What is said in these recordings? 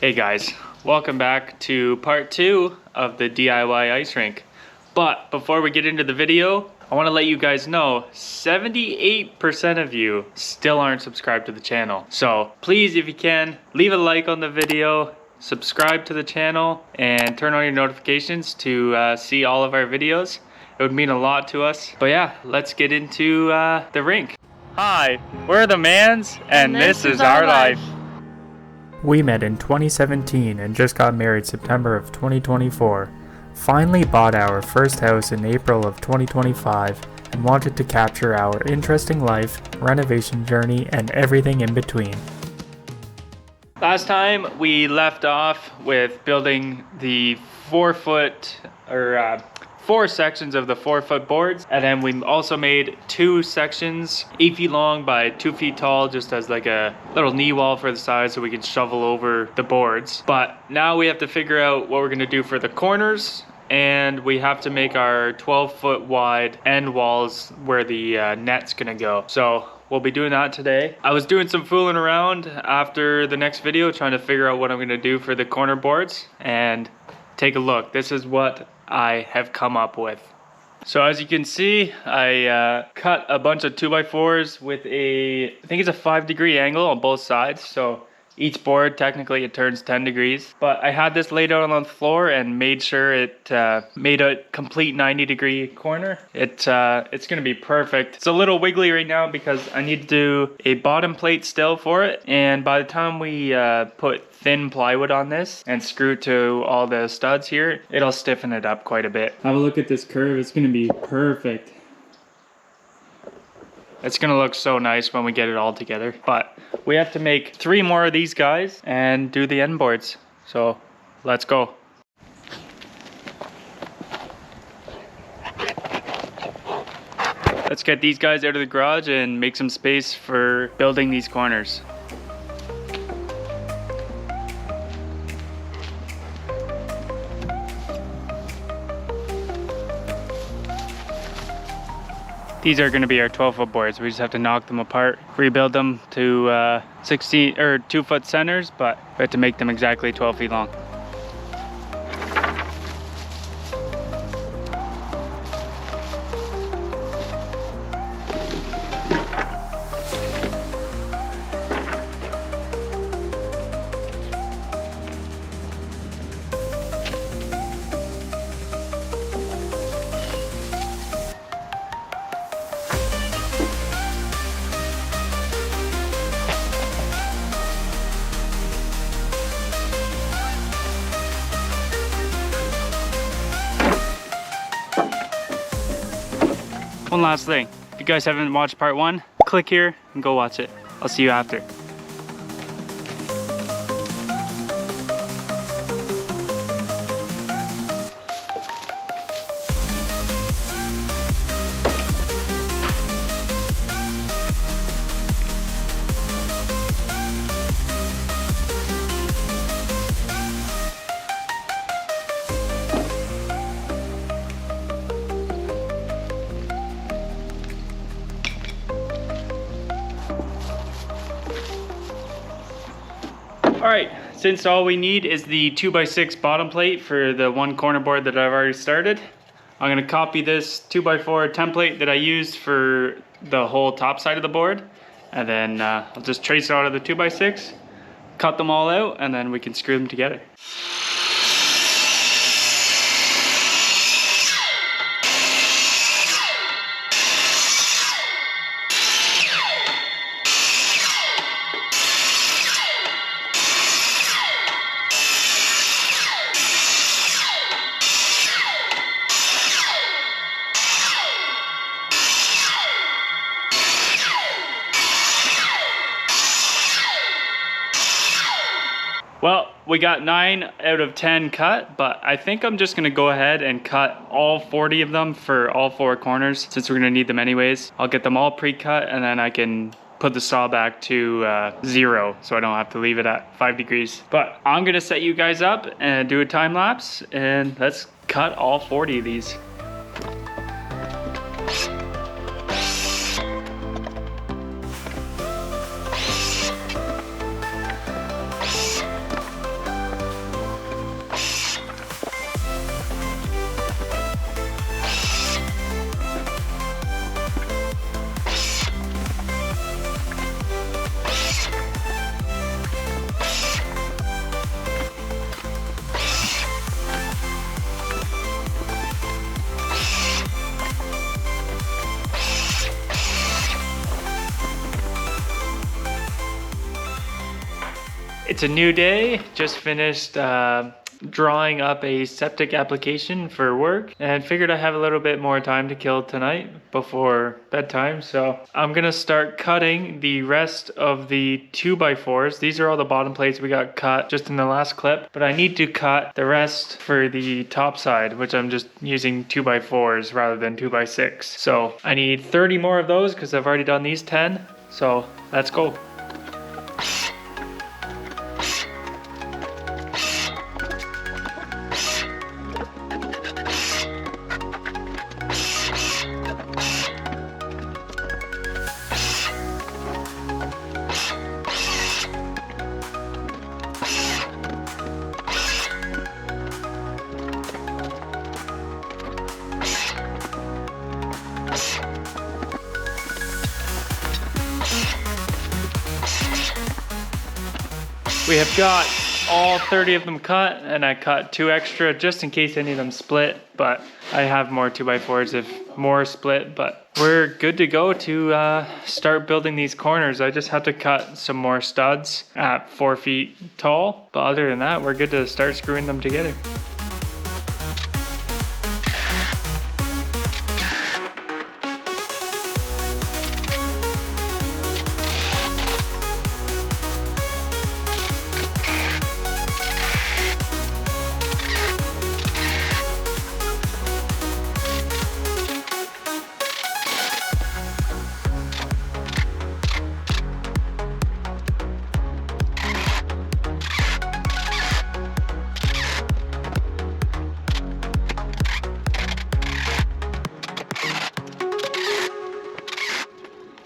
Hey guys, welcome back to part 2 of the DIY ice rink. But before we get into the video, I want to let you guys know 78% of you still aren't subscribed to the channel. So please, if you can, leave a like on the video, subscribe to the channel, and turn on your notifications to see all of our videos. It would mean a lot to us. But yeah, let's get into the rink. Hi, we're the Mans, and this is our life. We met in 2017 and just got married September of 2024. Finally bought our first house in April of 2025 and wanted to capture our interesting life, renovation journey, and everything in between. Last time we left off with building the 4 sections of the 4-foot boards, and then we also made 2 sections 8 feet long by 2 feet tall, just as like a little knee wall for the side so we can shovel over the boards. But now we have to figure out what we're going to do for the corners, and we have to make our 12-foot wide end walls where the net's going to go. So we'll be doing that today. I was doing some fooling around after the next video trying to figure out what I'm going to do for the corner boards, and take a look. This is what I have come up with. So as you can see, I cut a bunch of 2x4s with I think it's a 5-degree angle on both sides. So each board, technically it turns 10 degrees. But I had this laid out on the floor and made sure it made a complete 90-degree corner. It's gonna be perfect. It's a little wiggly right now because I need to do a bottom plate still for it. And by the time we put thin plywood on this and screw it to all the studs here, it'll stiffen it up quite a bit. Have a look at this curve. It's gonna be perfect. It's gonna look so nice when we get it all together. But we have to make 3 more of these guys and do the end boards. So let's go. Let's get these guys out of the garage and make some space for building these corners. These are going to be our 12-foot boards. We just have to knock them apart, rebuild them to 2-foot centers, but we have to make them exactly 12 feet long. One last thing, if you guys haven't watched part 1, click here and go watch it. I'll see you after. Alright, since all we need is the 2x6 bottom plate for the 1 corner board that I've already started, I'm going to copy this 2x4 template that I used for the whole top side of the board, and then I'll just trace it out of the 2x6, cut them all out, and then we can screw them together. Well, we got 9 out of 10 cut, but I think I'm just gonna go ahead and cut all 40 of them for all 4 corners, since we're gonna need them anyways. I'll get them all pre-cut, and then I can put the saw back to 0, so I don't have to leave it at 5 degrees. But I'm gonna set you guys up and do a time lapse, and let's cut all 40 of these. It's a new day. Just finished drawing up a septic application for work and figured I have a little bit more time to kill tonight before bedtime. So I'm gonna start cutting the rest of the 2x4s. These are all the bottom plates we got cut just in the last clip, but I need to cut the rest for the top side, which I'm just using 2x4s rather than 2x6. So I need 30 more of those because I've already done these 10. So let's go. We have got all 30 of them cut, and I cut 2 extra just in case any of them split, but I have more 2x4s if more split, but we're good to go to start building these corners. I just have to cut some more studs at 4 feet tall, but other than that, we're good to start screwing them together.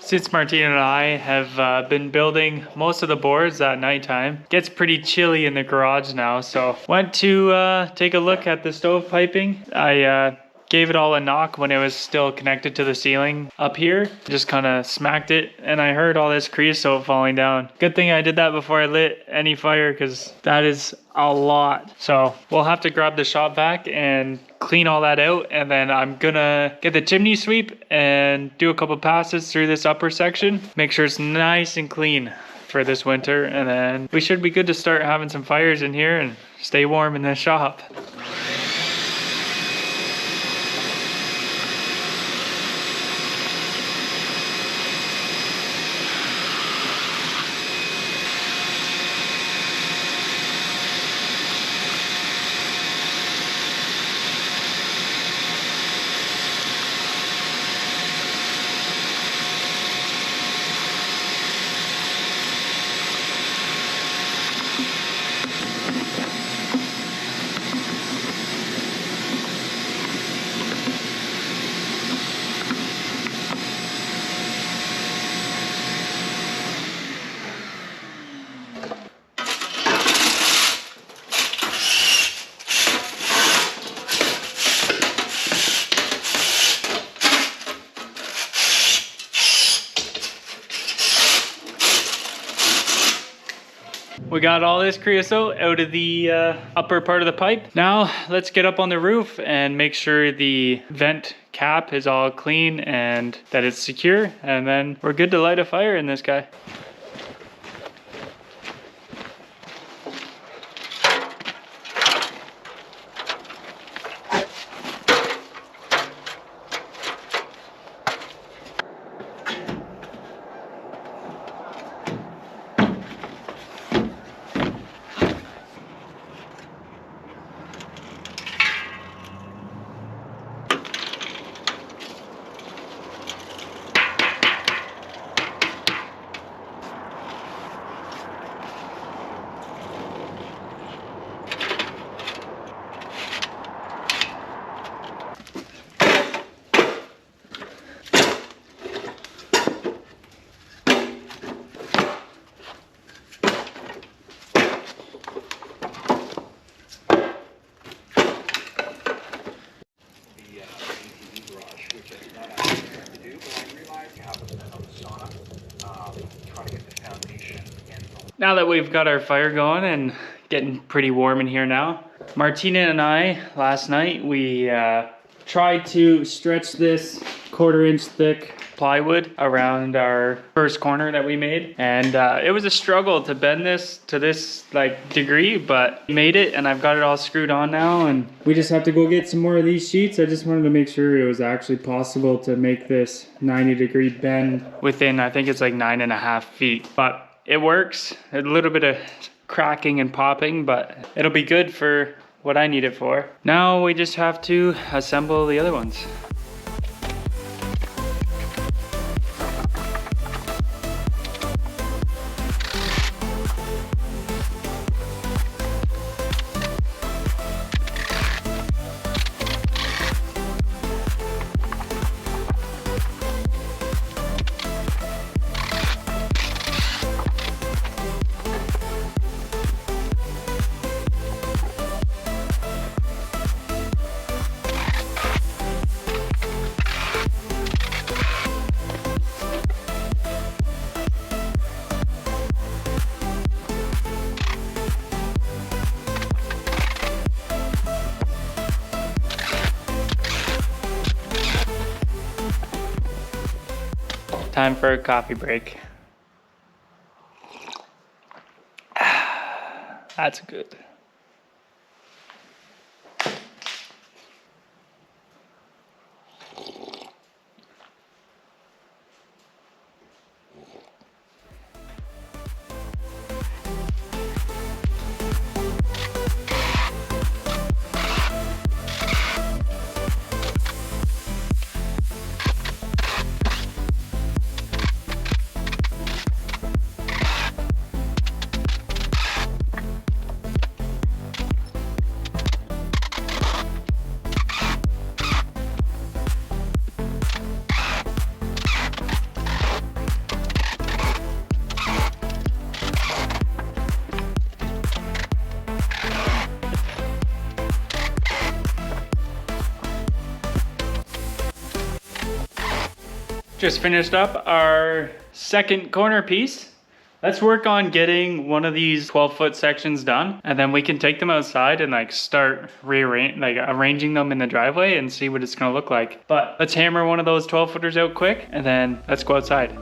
Since Martina and I have been building most of the boards at nighttime, gets pretty chilly in the garage now, so went to take a look at the stove piping. I gave it all a knock when it was still connected to the ceiling up here. Just kind of smacked it, and I heard all this creosote falling down. Good thing I did that before I lit any fire, because that is a lot. So we'll have to grab the shop vac and clean all that out, and then I'm gonna get the chimney sweep and do a couple passes through this upper section. Make sure it's nice and clean for this winter, and then we should be good to start having some fires in here and stay warm in the shop. We got all this creosote out of the upper part of the pipe. Now let's get up on the roof and make sure the vent cap is all clean and that it's secure, and then we're good to light a fire in this guy. Now that we've got our fire going and getting pretty warm in here now, Martina and I, last night, we tried to stretch this 1/4 inch thick plywood around our first corner that we made. And it was a struggle to bend this to this like degree, but we made it and I've got it all screwed on now. And we just have to go get some more of these sheets. I just wanted to make sure it was actually possible to make this 90-degree bend within, I think it's like 9.5 feet. But it works. A little bit of cracking and popping, but it'll be good for what I need it for. Now we just have to assemble the other ones. Time for a coffee break. That's good. Just finished up our second corner piece. Let's work on getting one of these 12-foot sections done, and then we can take them outside and like start arranging them in the driveway and see what it's gonna look like. But let's hammer one of those 12-footers out quick, and then let's go outside.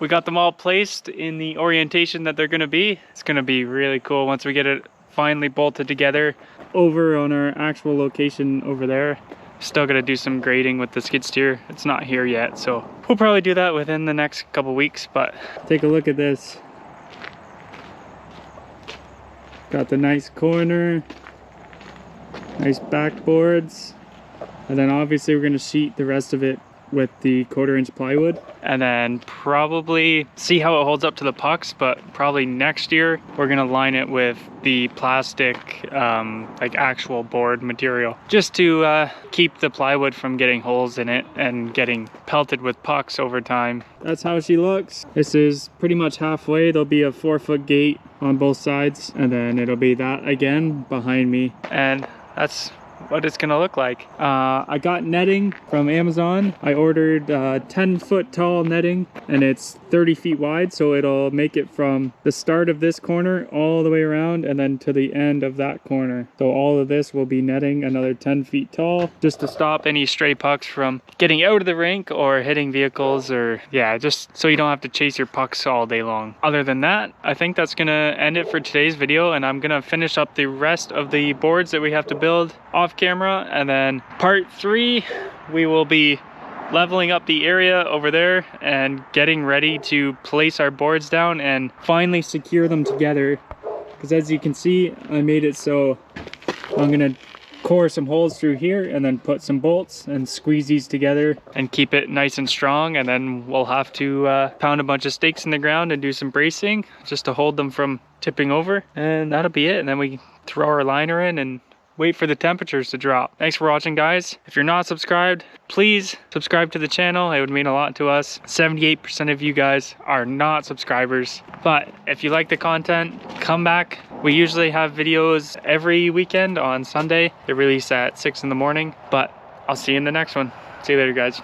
we got them all placed in the orientation that they're gonna be. It's gonna be really cool once we get it finally bolted together. Over on our actual location over there, still gotta do some grading with the skid steer. It's not here yet, so we'll probably do that within the next couple weeks. But take a look at this. Got the nice corner, nice backboards, and then obviously we're gonna sheet the rest of it with the 1/4 inch plywood, and then probably see how it holds up to the pucks. But probably next year we're gonna line it with the plastic like actual board material, just to keep the plywood from getting holes in it and getting pelted with pucks over time. That's how she looks. This is pretty much halfway. There'll be a 4-foot gate on both sides, and then it'll be that again behind me, and that's what it's gonna look like. I got netting from Amazon. I ordered 10-foot tall netting, and it's 30 feet wide, so it'll make it from the start of this corner all the way around and then to the end of that corner. So all of this will be netting another 10 feet tall, just to stop any stray pucks from getting out of the rink or hitting vehicles, or yeah, just so you don't have to chase your pucks all day long. Other than that, I think that's gonna end it for today's video, and I'm gonna finish up the rest of the boards that we have to build off camera, and then part 3 we will be leveling up the area over there and getting ready to place our boards down and finally secure them together, because as you can see, I made it so I'm gonna core some holes through here and then put some bolts and squeeze these together and keep it nice and strong. And then we'll have to pound a bunch of stakes in the ground and do some bracing just to hold them from tipping over, and that'll be it. And then we throw our liner in and wait for the temperatures to drop. Thanks for watching, guys. If you're not subscribed, please subscribe to the channel. It would mean a lot to us. 78% of you guys are not subscribers, but if you like the content, come back. We usually have videos every weekend on Sunday. They release at 6 in the morning, but I'll see you in the next one. See you later, guys.